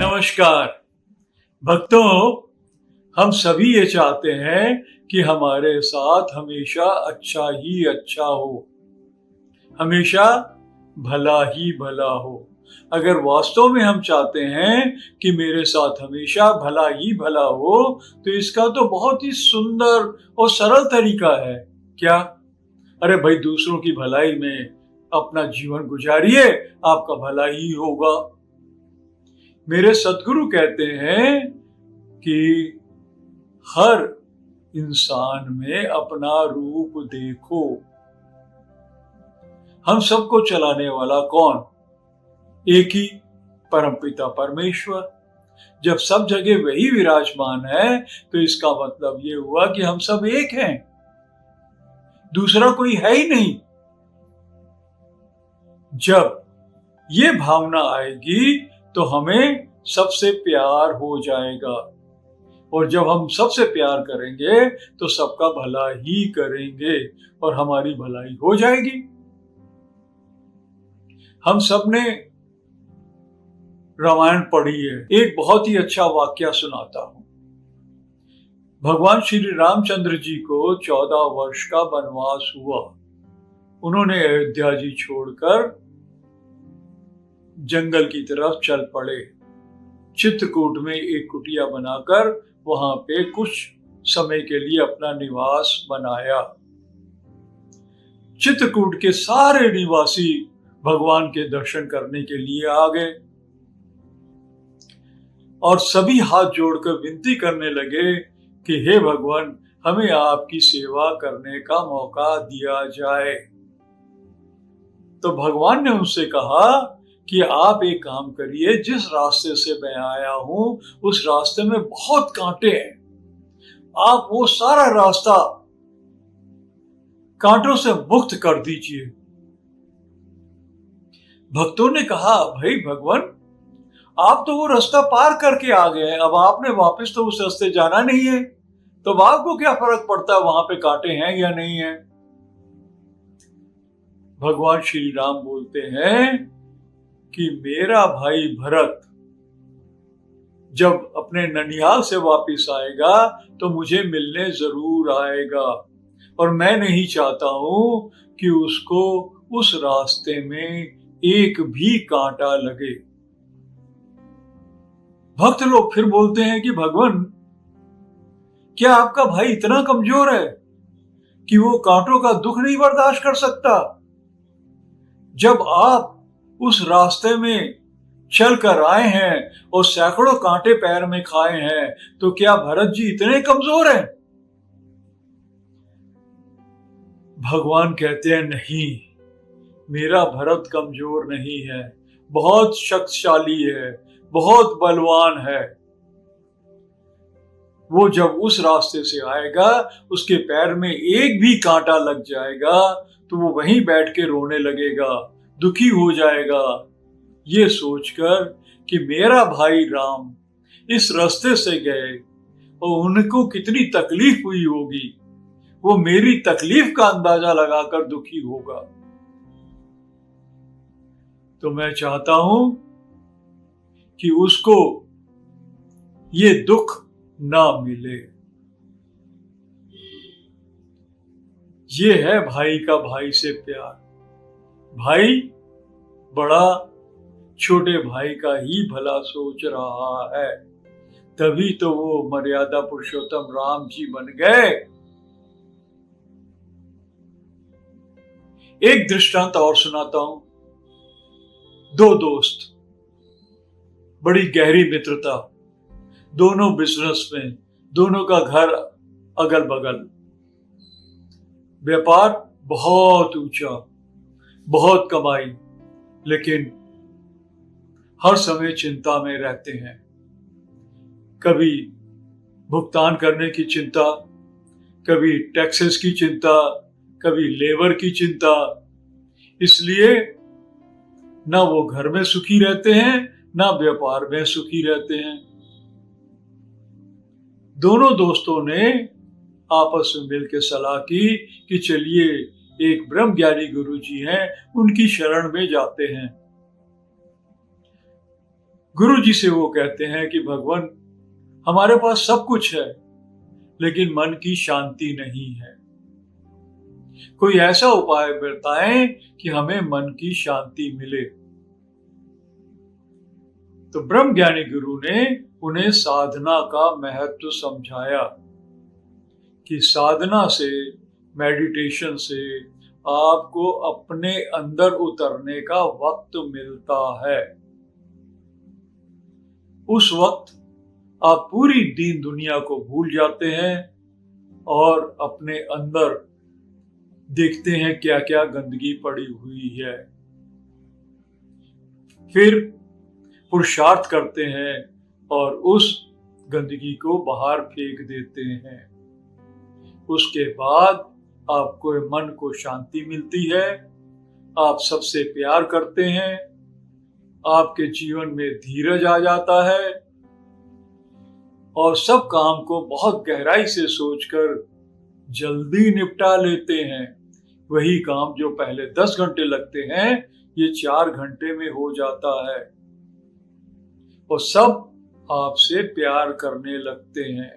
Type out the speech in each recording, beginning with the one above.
नमस्कार भक्तों, हम सभी ये चाहते हैं कि हमारे साथ हमेशा अच्छा ही अच्छा हो, हमेशा भला ही भला हो। अगर वास्तव में हम चाहते हैं कि मेरे साथ हमेशा भला ही भला हो, तो इसका तो बहुत ही सुंदर और सरल तरीका है। क्या? अरे भाई, दूसरों की भलाई में अपना जीवन गुजारिए, आपका भला ही होगा। मेरे सद्गुरु कहते हैं कि हर इंसान में अपना रूप देखो। हम सबको चलाने वाला कौन? एक ही, परमपिता परमेश्वर। जब सब जगह वही विराजमान है, तो इसका मतलब ये हुआ कि हम सब एक हैं, दूसरा कोई है ही नहीं। जब ये भावना आएगी तो हमें सबसे प्यार हो जाएगा, और जब हम सबसे प्यार करेंगे तो सबका भला ही करेंगे और हमारी भलाई हो जाएगी। हम सब ने रामायण पढ़ी है। एक बहुत ही अच्छा वाक्य सुनाता हूं। भगवान श्री रामचंद्र जी को 14 वर्ष का वनवास हुआ। उन्होंने अयोध्या जी छोड़कर जंगल की तरफ चल पड़े। चित्रकूट में एक कुटिया बनाकर वहां पे कुछ समय के लिए अपना निवास बनाया। चित्रकूट के सारे निवासी भगवान के दर्शन करने के लिए आ गए और सभी हाथ जोड़कर विनती करने लगे कि हे भगवान, हमें आपकी सेवा करने का मौका दिया जाए। तो भगवान ने उनसे कहा कि आप एक काम करिए, जिस रास्ते से मैं आया हूं उस रास्ते में बहुत कांटे हैं, आप वो सारा रास्ता कांटों से मुक्त कर दीजिए। भक्तों ने कहा, भाई भगवान, आप तो वो रास्ता पार करके आ गए, अब आपने वापस तो उस रास्ते जाना नहीं है, तो आपको क्या फर्क पड़ता है वहां पे कांटे हैं या नहीं है? भगवान श्री राम बोलते हैं कि मेरा भाई भरत जब अपने ननिहाल से वापस आएगा तो मुझे मिलने जरूर आएगा, और मैं नहीं चाहता हूं कि उसको उस रास्ते में एक भी कांटा लगे। भक्त लोग फिर बोलते हैं कि भगवान, क्या आपका भाई इतना कमजोर है कि वो कांटों का दुख नहीं बर्दाश्त कर सकता? जब आप उस रास्ते में चल कर आए हैं और सैकड़ों कांटे पैर में खाए हैं, तो क्या भरत जी इतने कमजोर हैं? भगवान कहते हैं, नहीं, मेरा भरत कमजोर नहीं है, बहुत शक्तिशाली है, बहुत बलवान है। वो जब उस रास्ते से आएगा, उसके पैर में एक भी कांटा लग जाएगा तो वो वहीं बैठ के रोने लगेगा, दुखी हो जाएगा, ये सोचकर कि मेरा भाई राम इस रास्ते से गए और उनको कितनी तकलीफ हुई होगी, वो मेरी तकलीफ का अंदाजा लगाकर दुखी होगा। तो मैं चाहता हूं कि उसको ये दुख ना मिले। ये है भाई का भाई से प्यार। भाई बड़ा छोटे भाई का ही भला सोच रहा है, तभी तो वो मर्यादा पुरुषोत्तम राम जी बन गए। एक दृष्टांत और सुनाता हूं। दो दोस्त, बड़ी गहरी मित्रता, दोनों बिजनेस में, दोनों का घर अगल बगल, व्यापार बहुत ऊंचा, बहुत कमाई, लेकिन हर समय चिंता में रहते हैं। कभी भुगतान करने की चिंता, कभी टैक्सेस की चिंता, कभी लेबर की चिंता। इसलिए ना वो घर में सुखी रहते हैं, ना व्यापार में सुखी रहते हैं। दोनों दोस्तों ने आपस में मिलकर सलाह की कि चलिए एक ब्रह्म ज्ञानी गुरु जी हैं, उनकी शरण में जाते हैं। गुरु जी से वो कहते हैं कि भगवान, हमारे पास सब कुछ है लेकिन मन की शांति नहीं है, कोई ऐसा उपाय बताएं कि हमें मन की शांति मिले। तो ब्रह्म ज्ञानी गुरु ने उन्हें साधना का महत्व समझाया कि साधना से, मेडिटेशन से आपको अपने अंदर उतरने का वक्त मिलता है। उस वक्त आप पूरी दीन दुनिया को भूल जाते हैं और अपने अंदर देखते हैं क्या क्या गंदगी पड़ी हुई है। फिर पुरुषार्थ करते हैं और उस गंदगी को बाहर फेंक देते हैं। उसके बाद आपको मन को शांति मिलती है, आप सबसे प्यार करते हैं, आपके जीवन में धीरज आ जाता है और सब काम को बहुत गहराई से सोचकर जल्दी निपटा लेते हैं। वही काम जो पहले 10 घंटे लगते हैं, ये 4 घंटे में हो जाता है और सब आपसे प्यार करने लगते हैं।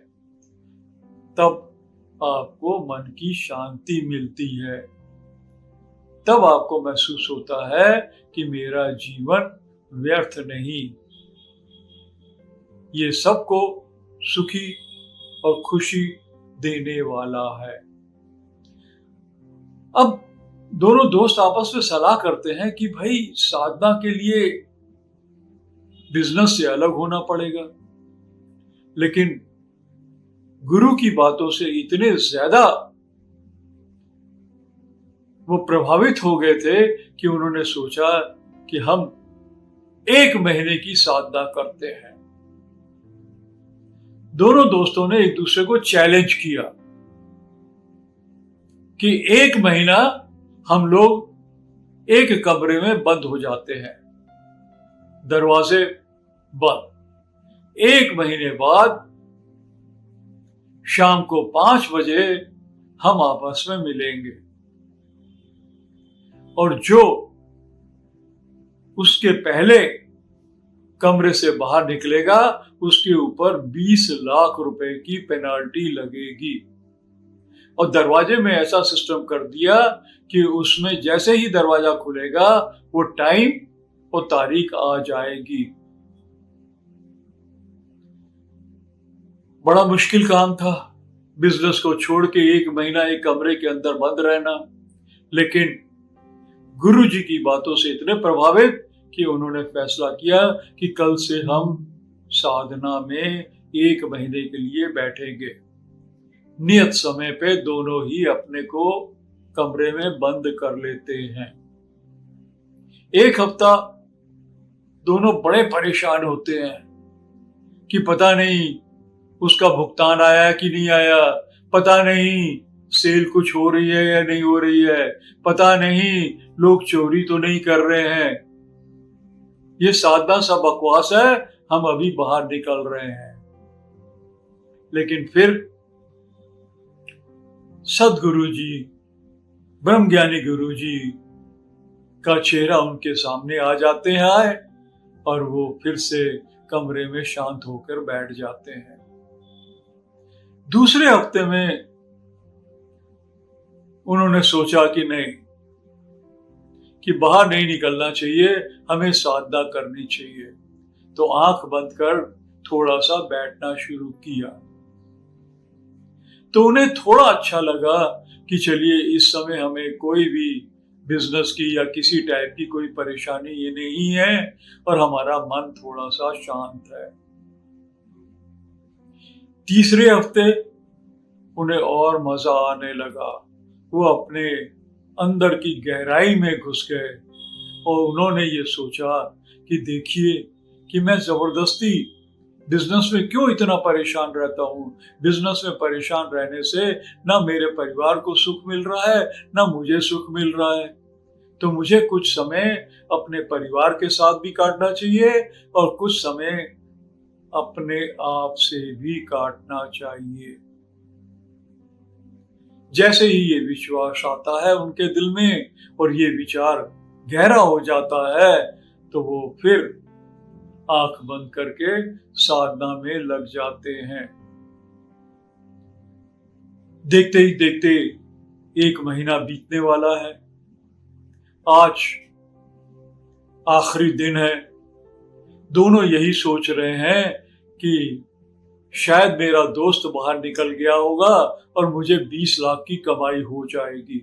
तब आपको मन की शांति मिलती है, तब आपको महसूस होता है कि मेरा जीवन व्यर्थ नहीं, ये सबको सुखी और खुशी देने वाला है। अब दोनों दोस्त आपस में सलाह करते हैं कि भाई साधना के लिए बिजनेस से अलग होना पड़ेगा, लेकिन गुरु की बातों से इतने ज्यादा वो प्रभावित हो गए थे कि उन्होंने सोचा कि हम 1 महीने की साधना करते हैं। दोनों दोस्तों ने एक दूसरे को चैलेंज किया कि 1 महीना हम लोग एक कमरे में बंद हो जाते हैं, दरवाजे बंद। 1 महीने बाद शाम को 5 बजे हम आपस में मिलेंगे और जो उसके पहले कमरे से बाहर निकलेगा उसके ऊपर 20 लाख रुपए की पेनाल्टी लगेगी। और दरवाजे में ऐसा सिस्टम कर दिया कि उसमें जैसे ही दरवाजा खुलेगा वो टाइम और तारीख आ जाएगी। बड़ा मुश्किल काम था बिजनेस को छोड़ के 1 महीना एक कमरे के अंदर बंद रहना, लेकिन गुरु जी की बातों से इतने प्रभावित कि उन्होंने फैसला किया कि कल से हम साधना में 1 महीने के लिए बैठेंगे। नियत समय पे दोनों ही अपने को कमरे में बंद कर लेते हैं। 1 हफ्ता दोनों बड़े परेशान होते हैं कि पता नहीं उसका भुगतान आया कि नहीं आया, पता नहीं सेल कुछ हो रही है या नहीं हो रही है, पता नहीं लोग चोरी तो नहीं कर रहे हैं, ये साधना सा बकवास है, हम अभी बाहर निकल रहे हैं। लेकिन फिर सदगुरु जी, ब्रह्म ज्ञानी गुरु जी का चेहरा उनके सामने आ जाते हैं और वो फिर से कमरे में शांत होकर बैठ जाते हैं। दूसरे हफ्ते में उन्होंने सोचा कि नहीं, कि बाहर नहीं निकलना चाहिए, हमें साधना करनी चाहिए। तो आंख बंद कर थोड़ा सा बैठना शुरू किया। तो उन्हें थोड़ा अच्छा लगा कि चलिए इस समय हमें कोई भी बिजनेस की या किसी टाइप की कोई परेशानी ये नहीं है और हमारा मन थोड़ा सा शांत है। तीसरे हफ्ते उन्हें और मजा आने लगा। वो अपने अंदर की गहराई में घुस गए और उन्होंने ये सोचा कि देखिए कि मैं जबरदस्ती बिजनेस में क्यों इतना परेशान रहता हूँ। बिजनेस में परेशान रहने से ना मेरे परिवार को सुख मिल रहा है, ना मुझे सुख मिल रहा है। तो मुझे कुछ समय अपने परिवार के साथ भी काटना चाहिए और कुछ समय अपने आप से भी काटना चाहिए। जैसे ही ये विश्वास आता है उनके दिल में और ये विचार गहरा हो जाता है, तो वो फिर आंख बंद करके साधना में लग जाते हैं। देखते ही देखते 1 महीना बीतने वाला है। आज आखिरी दिन है। दोनों यही सोच रहे हैं कि शायद मेरा दोस्त बाहर निकल गया होगा और मुझे 20 लाख की कमाई हो जाएगी।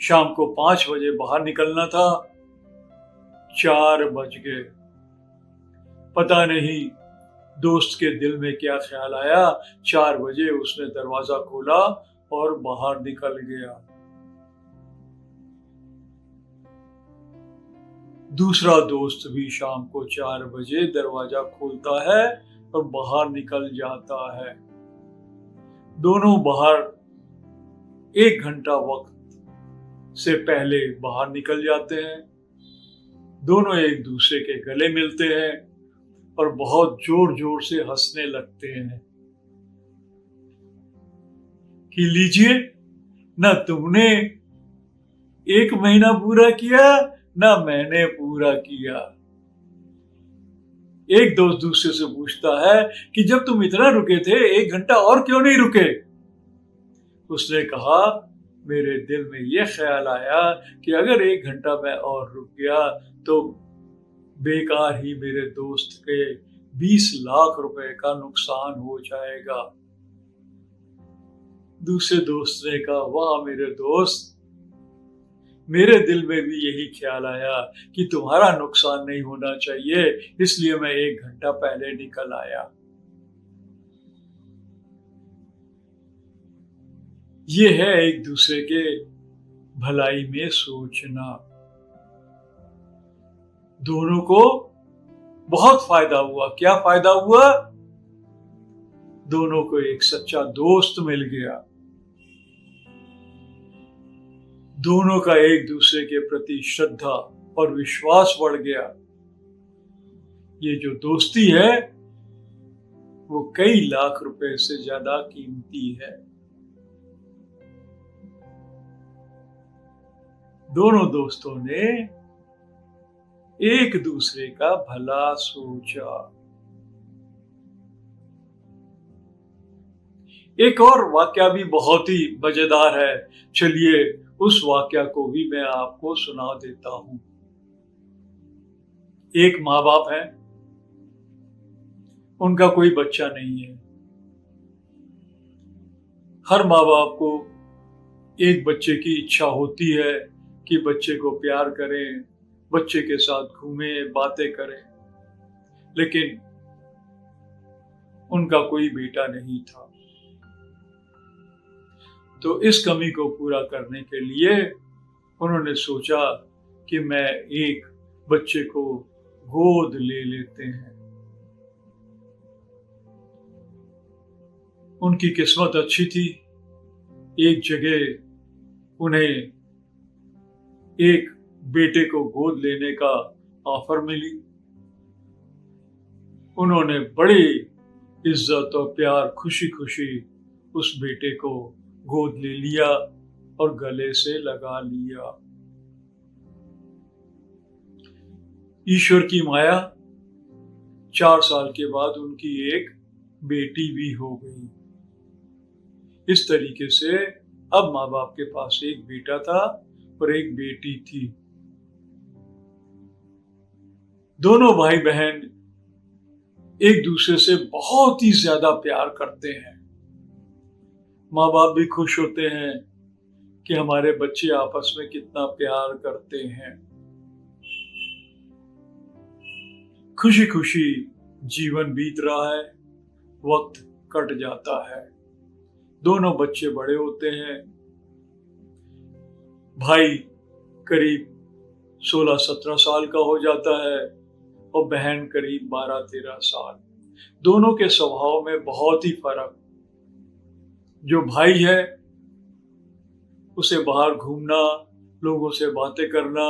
शाम को 5 बजे बाहर निकलना था, 4 बज गए। पता नहीं दोस्त के दिल में क्या ख्याल आया, 4 बजे उसने दरवाजा खोला और बाहर निकल गया। दूसरा दोस्त भी शाम को 4 बजे दरवाजा खोलता है और बाहर निकल जाता है। दोनों बाहर 1 घंटा वक्त से पहले बाहर निकल जाते हैं। दोनों एक दूसरे के गले मिलते हैं और बहुत जोर जोर से हंसने लगते हैं कि लीजिए, ना तुमने 1 महीना पूरा किया, ना मैंने पूरा किया। एक दोस्त दूसरे से पूछता है कि जब तुम इतना रुके थे, 1 घंटा और क्यों नहीं रुके? उसने कहा, मेरे दिल में यह ख्याल आया कि अगर 1 घंटा मैं और रुक गया तो बेकार ही मेरे दोस्त के 20 लाख रुपए का नुकसान हो जाएगा। दूसरे दोस्त ने कहा, वाह मेरे दोस्त, मेरे दिल में भी यही ख्याल आया कि तुम्हारा नुकसान नहीं होना चाहिए, इसलिए मैं 1 घंटा पहले निकल आया। ये है एक दूसरे के भलाई में सोचना। दोनों को बहुत फायदा हुआ। क्या फायदा हुआ? दोनों को एक सच्चा दोस्त मिल गया। दोनों का एक दूसरे के प्रति श्रद्धा और विश्वास बढ़ गया। ये जो दोस्ती है वो कई लाख रुपए से ज्यादा कीमती है। दोनों दोस्तों ने एक दूसरे का भला सोचा। एक और वाकया भी बहुत ही मजेदार है। चलिए उस वाकया को भी मैं आपको सुना देता हूं। एक माँ बाप है, उनका कोई बच्चा नहीं है। हर माँ बाप को एक बच्चे की इच्छा होती है कि बच्चे को प्यार करें, बच्चे के साथ घूमें, बातें करें, लेकिन उनका कोई बेटा नहीं था। तो इस कमी को पूरा करने के लिए उन्होंने सोचा कि मैं एक बच्चे को गोद ले लेते हैं। उनकी किस्मत अच्छी थी। एक जगह उन्हें एक बेटे को गोद लेने का ऑफर मिली। उन्होंने बड़ी इज्जत और प्यार खुशी खुशी उस बेटे को गोद ले लिया और गले से लगा लिया। ईश्वर की माया, 4 साल के बाद उनकी एक बेटी भी हो गई। इस तरीके से अब माँ बाप के पास एक बेटा था और एक बेटी थी। दोनों भाई बहन एक दूसरे से बहुत ही ज्यादा प्यार करते हैं। माँ बाप भी खुश होते हैं कि हमारे बच्चे आपस में कितना प्यार करते हैं। खुशी खुशी जीवन बीत रहा है, वक्त कट जाता है। दोनों बच्चे बड़े होते हैं। भाई करीब 16-17 साल का हो जाता है और बहन करीब 12-13 साल। दोनों के स्वभाव में बहुत ही फर्क। जो भाई है उसे बाहर घूमना, लोगों से बातें करना,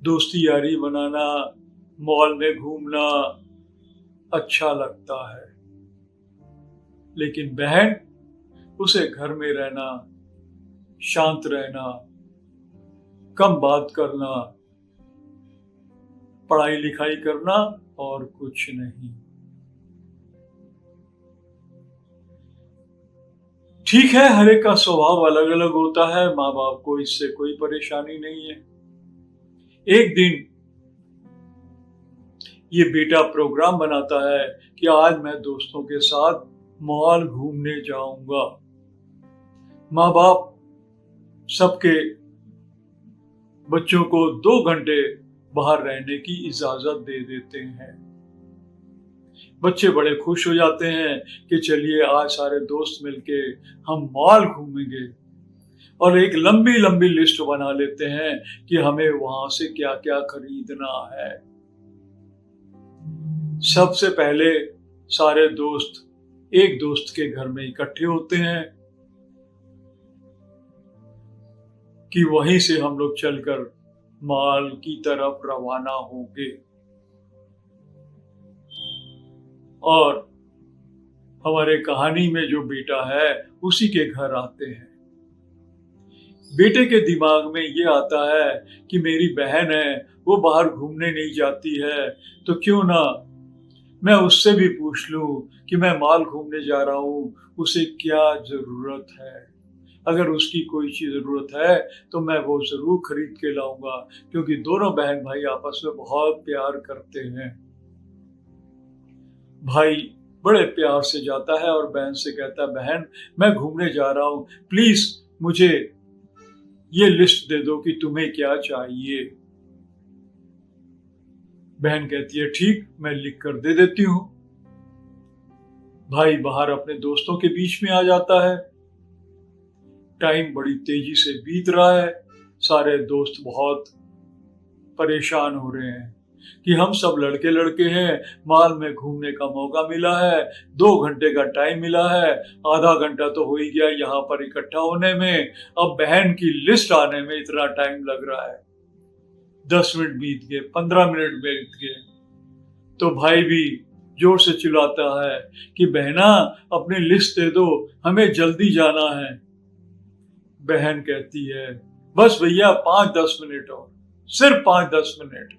दोस्ती यारी बनाना, मॉल में घूमना अच्छा लगता है। लेकिन बहन, उसे घर में रहना, शांत रहना, कम बात करना, पढ़ाई लिखाई करना और कुछ नहीं। ठीक है, हर एक का स्वभाव अलग अलग होता है। माँ बाप को इससे कोई परेशानी नहीं है। एक दिन ये बेटा प्रोग्राम बनाता है कि आज मैं दोस्तों के साथ मॉल घूमने जाऊंगा। माँ बाप सबके बच्चों को 2 घंटे बाहर रहने की इजाजत दे देते हैं। बच्चे बड़े खुश हो जाते हैं कि चलिए आज सारे दोस्त मिलके हम मॉल घूमेंगे, और एक लंबी लंबी लिस्ट बना लेते हैं कि हमें वहां से क्या क्या खरीदना है। सबसे पहले सारे दोस्त एक दोस्त के घर में इकट्ठे होते हैं कि वहीं से हम लोग चलकर मॉल की तरफ रवाना होंगे, और हमारे कहानी में जो बेटा है उसी के घर आते हैं। बेटे के दिमाग में ये आता है कि मेरी बहन है, वो बाहर घूमने नहीं जाती है, तो क्यों ना मैं उससे भी पूछ लूं कि मैं मॉल घूमने जा रहा हूँ, उसे क्या जरूरत है। अगर उसकी कोई चीज जरूरत है तो मैं वो जरूर खरीद के लाऊंगा, क्योंकि दोनों बहन भाई आपस में बहुत प्यार करते हैं। भाई बड़े प्यार से जाता है और बहन से कहता है, बहन मैं घूमने जा रहा हूँ, प्लीज मुझे ये लिस्ट दे दो कि तुम्हें क्या चाहिए। बहन कहती है, ठीक, मैं लिख कर दे देती हूँ। भाई बाहर अपने दोस्तों के बीच में आ जाता है। टाइम बड़ी तेजी से बीत रहा है। सारे दोस्त बहुत परेशान हो रहे हैं कि हम सब लड़के लड़के हैं, मॉल में घूमने का मौका मिला है, 2 घंटे का टाइम मिला है, आधा घंटा तो हो ही गया यहाँ पर इकट्ठा होने में, अब बहन की लिस्ट आने में इतना टाइम लग रहा है। 10 मिनट बीत गए, 15 मिनट बीत गए, तो भाई भी जोर से चिल्लाता है कि बहना अपनी लिस्ट दे दो, हमें जल्दी जाना है। बहन कहती है, बस भैया 5-10 मिनट और, सिर्फ 5-10 मिनट।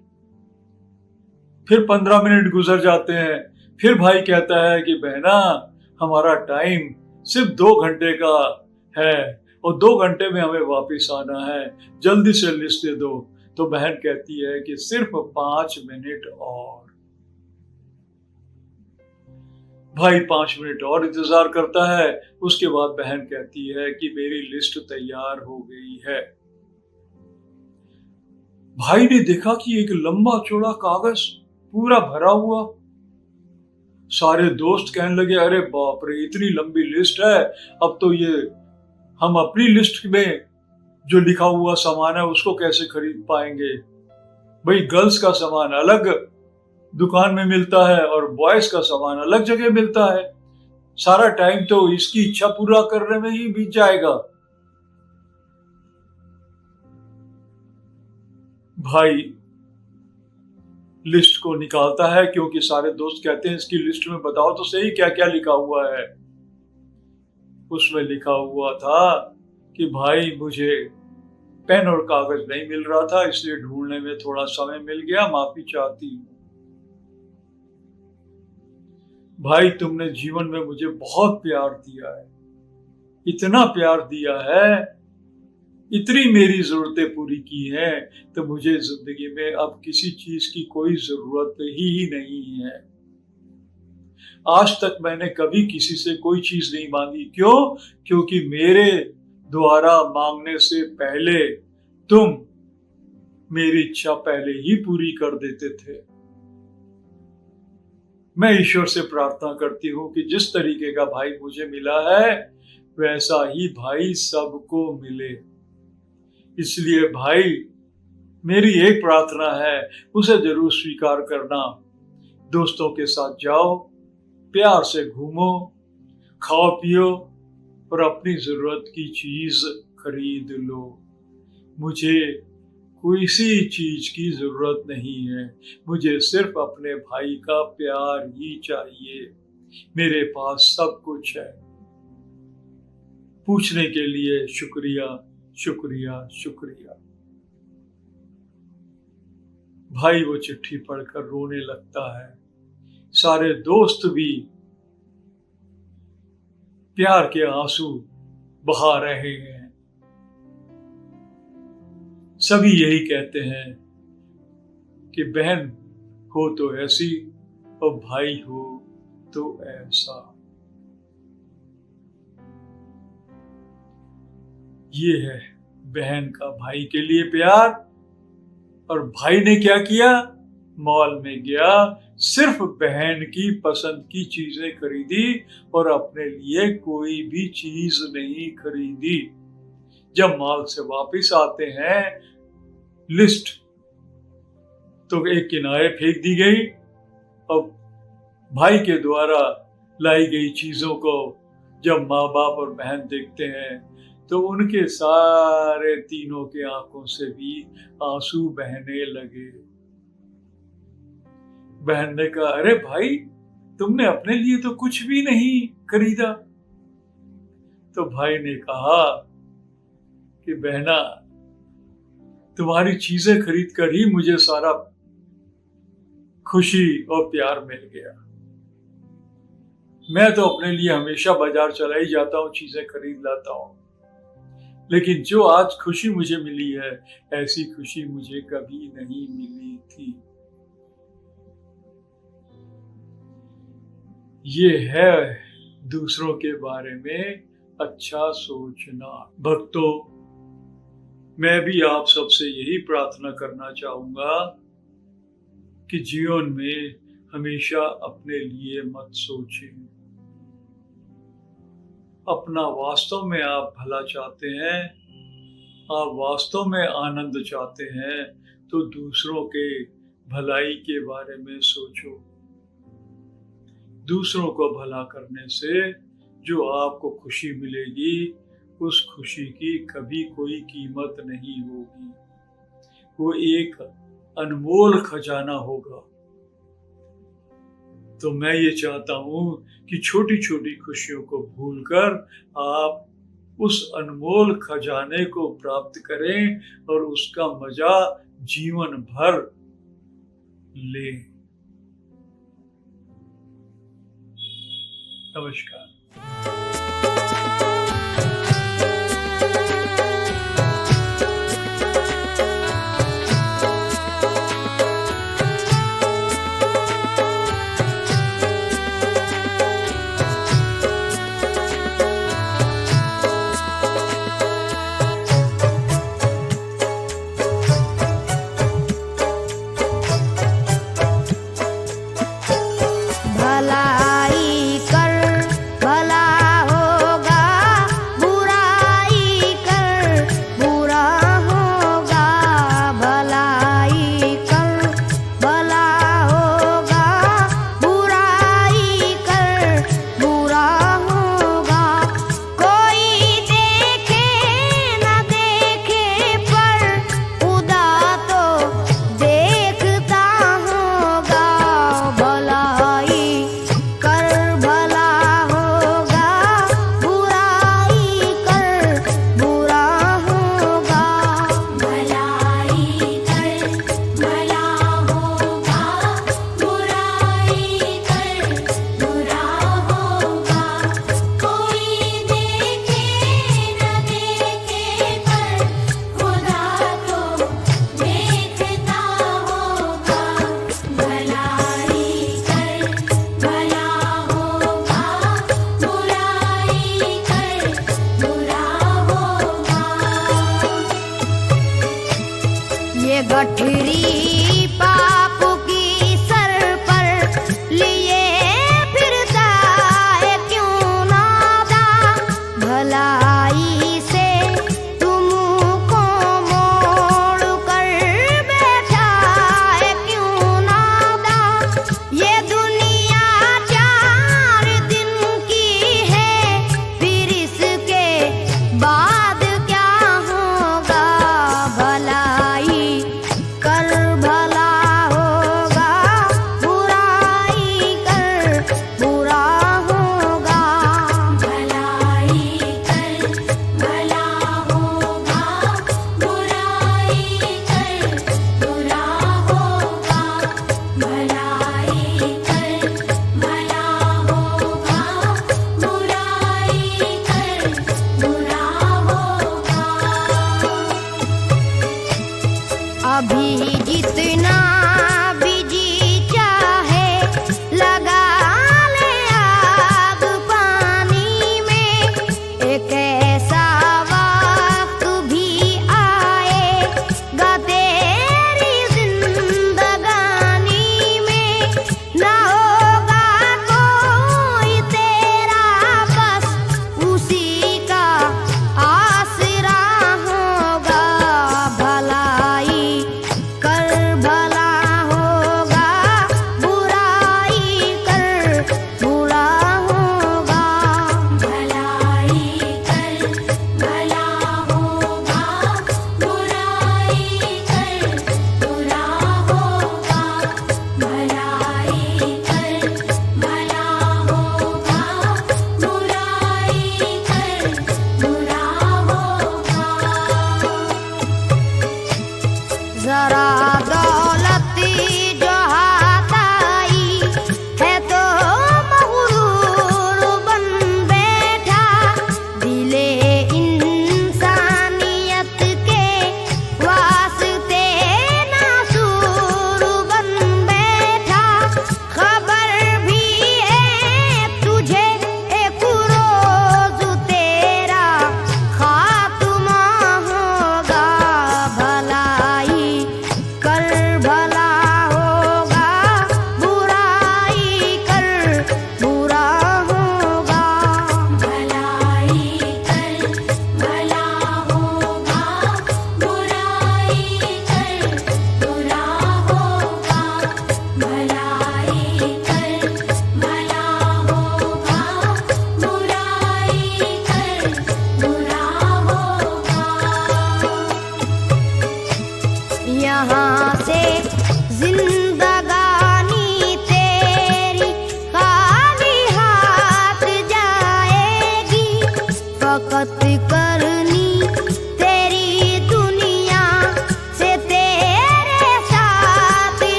फिर 15 मिनट गुजर जाते हैं। फिर भाई कहता है कि बहना हमारा टाइम सिर्फ 2 घंटे का है और 2 घंटे में हमें वापस आना है, जल्दी से लिस्ट दे दो। तो बहन कहती है कि सिर्फ 5 मिनट और। भाई 5 मिनट और इंतजार करता है। उसके बाद बहन कहती है कि मेरी लिस्ट तैयार हो गई है। भाई ने देखा कि एक लंबा चौड़ा कागज पूरा भरा हुआ। सारे दोस्त कहने लगे, अरे बाप रे, इतनी लंबी लिस्ट है, अब तो ये हम अपनी लिस्ट में जो लिखा हुआ सामान है उसको कैसे खरीद पाएंगे। भाई गर्ल्स का सामान अलग दुकान में मिलता है और बॉयज का सामान अलग जगह मिलता है, सारा टाइम तो इसकी इच्छा पूरा करने में ही बीत जाएगा। भाई लिस्ट को निकालता है, क्योंकि सारे दोस्त कहते हैं इसकी लिस्ट में बताओ तो सही क्या क्या लिखा हुआ है। उसमें लिखा हुआ था कि भाई मुझे पेन और कागज नहीं मिल रहा था, इसलिए ढूंढने में थोड़ा समय मिल गया, माफी चाहती हूँ। भाई तुमने जीवन में मुझे बहुत प्यार दिया है, इतना प्यार दिया है, इतनी मेरी जरूरतें पूरी की हैं, तो मुझे जिंदगी में अब किसी चीज की कोई जरूरत ही नहीं है। आज तक मैंने कभी किसी से कोई चीज नहीं मांगी। क्यों? क्योंकि मेरे द्वारा मांगने से पहले तुम मेरी इच्छा पहले ही पूरी कर देते थे। मैं ईश्वर से प्रार्थना करती हूँ कि जिस तरीके का भाई मुझे मिला है वैसा ही भाई सबको मिले। इसलिए भाई मेरी एक प्रार्थना है, उसे जरूर स्वीकार करना। दोस्तों के साथ जाओ, प्यार से घूमो, खाओ पियो और अपनी जरूरत की चीज खरीद लो। मुझे किसी चीज की जरूरत नहीं है, मुझे सिर्फ अपने भाई का प्यार ही चाहिए। मेरे पास सब कुछ है। पूछने के लिए शुक्रिया, शुक्रिया, शुक्रिया। भाई वो चिट्ठी पढ़कर रोने लगता है। सारे दोस्त भी प्यार के आंसू बहा रहे हैं। सभी यही कहते हैं कि बहन हो तो ऐसी और भाई हो तो ऐसा। ये है बहन का भाई के लिए प्यार। और भाई ने क्या किया? मॉल में गया, सिर्फ बहन की पसंद की चीजें खरीदी और अपने लिए कोई भी चीज नहीं खरीदी। जब मॉल से वापस आते हैं, लिस्ट तो एक किनारे फेंक दी गई और भाई के द्वारा लाई गई चीजों को जब माँ बाप और बहन देखते हैं तो उनके सारे तीनों के आंखों से भी आंसू बहने लगे। बहन ने कहा, अरे भाई, तुमने अपने लिए तो कुछ भी नहीं खरीदा। तो भाई ने कहा कि बहना, तुम्हारी चीजें खरीद कर ही मुझे सारा खुशी और प्यार मिल गया। मैं तो अपने लिए हमेशा बाजार चला ही जाता हूँ, चीजें खरीद लाता हूँ, लेकिन जो आज खुशी मुझे मिली है, ऐसी खुशी मुझे कभी नहीं मिली थी। ये है दूसरों के बारे में अच्छा सोचना। भक्तों, मैं भी आप सबसे यही प्रार्थना करना चाहूंगा कि जीवन में हमेशा अपने लिए मत सोचें। अपना वास्तव में आप भला चाहते हैं, आप वास्तव में आनंद चाहते हैं, तो दूसरों के भलाई के बारे में सोचो। दूसरों को भला करने से जो आपको खुशी मिलेगी, उस खुशी की कभी कोई कीमत नहीं होगी। वो एक अनमोल खजाना होगा। तो मैं ये चाहता हूं कि छोटी छोटी खुशियों को भूलकर आप उस अनमोल खजाने को प्राप्त करें और उसका मजा जीवन भर लें। नमस्कार। भलाई कर